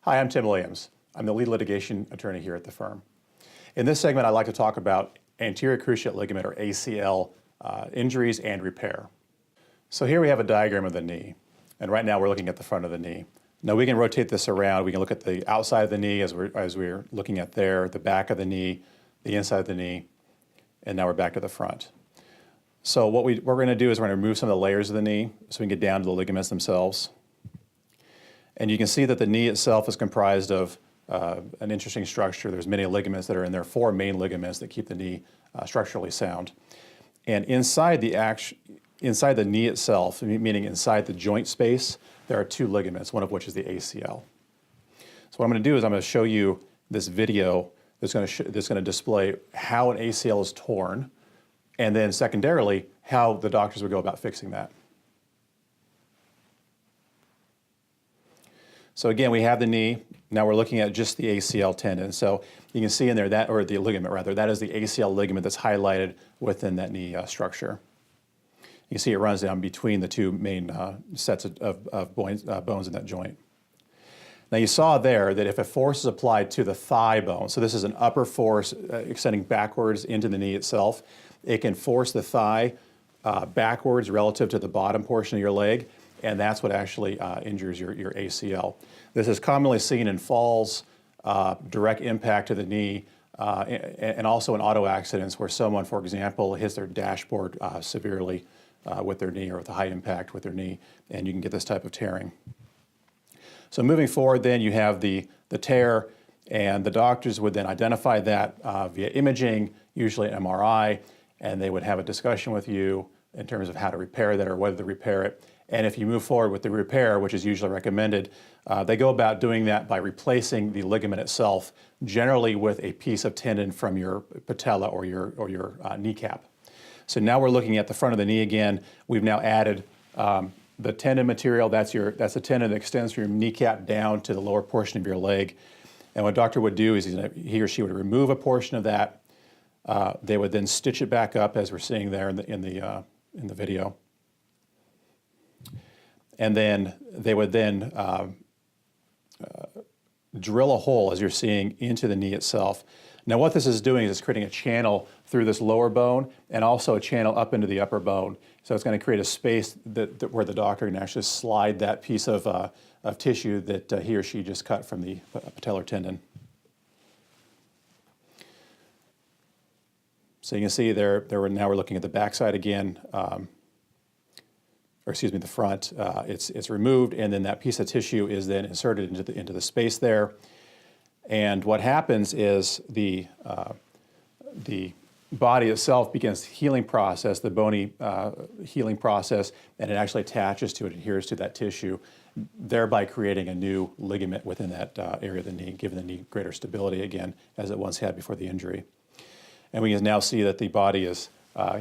Hi, I'm Tim Williams. I'm the lead litigation attorney here at the firm. In this segment, I'd like to talk about anterior cruciate ligament, or ACL, injuries and repair. So here we have a diagram of the knee, and right now we're looking at the front of the knee. Now we can rotate this around. We can look at the outside of the knee as we're looking at there, the back of the knee, the inside of the knee, and now we're back to the front. So what we're going to do is we're going to remove some of the layers of the knee so we can get down to the ligaments themselves. And you can see that the knee itself is comprised of an interesting structure. There's many ligaments that are in there, 4 main ligaments that keep the knee structurally sound. And inside the knee itself, meaning inside the joint space, there are 2 ligaments, one of which is the ACL. So what I'm going to do is I'm going to show you this video that's going to display how an ACL is torn, and then secondarily, how the doctors would go about fixing that. So again, we have the knee. Now we're looking at just the ACL tendon. So you can see in there that, or the ligament rather, that is the ACL ligament that's highlighted within that knee structure. You can see it runs down between the 2 main sets of bones in that joint. Now you saw there that if a force is applied to the thigh bone, so this is an upper force extending backwards into the knee itself, it can force the thigh backwards relative to the bottom portion of your leg, and that's what actually injures your ACL. This is commonly seen in falls, direct impact to the knee, and also in auto accidents where someone, for example, hits their dashboard severely with their knee, or with a high impact with their knee, and you can get this type of tearing. So moving forward then, you have the tear, and the doctors would then identify that via imaging, usually an MRI, and they would have a discussion with you in terms of how to repair that or whether to repair it. And if you move forward with the repair, which is usually recommended, they go about doing that by replacing the ligament itself, generally with a piece of tendon from your patella or your kneecap. So now we're looking at the front of the knee again. We've now added the tendon material. That's the tendon that extends from your kneecap down to the lower portion of your leg. And what a doctor would do is he or she would remove a portion of that. They would then stitch it back up, as we're seeing there in the video. And then they would then drill a hole, as you're seeing, into the knee itself. Now what this is doing is it's creating a channel through this lower bone and also a channel up into the upper bone. So it's going to create a space where the doctor can actually slide that piece of tissue that he or she just cut from the patellar tendon. So you can see now we're looking at the backside again. Or excuse me, the front, it's removed, and then that piece of tissue is then inserted into the space there. And what happens is the body itself begins the healing process, the bony healing process, and it actually attaches to it, adheres to that tissue, thereby creating a new ligament within that area of the knee, giving the knee greater stability again, as it once had before the injury. And we can now see that the body is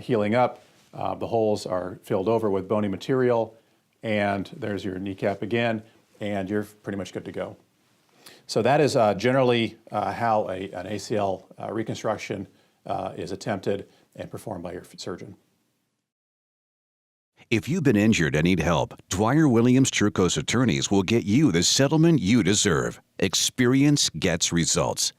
healing up. The holes are filled over with bony material, and there's your kneecap again, and you're pretty much good to go. So that is generally how an ACL reconstruction is attempted and performed by your surgeon. If you've been injured and need help, Dwyer Williams Cherkoss attorneys will get you the settlement you deserve. Experience gets results.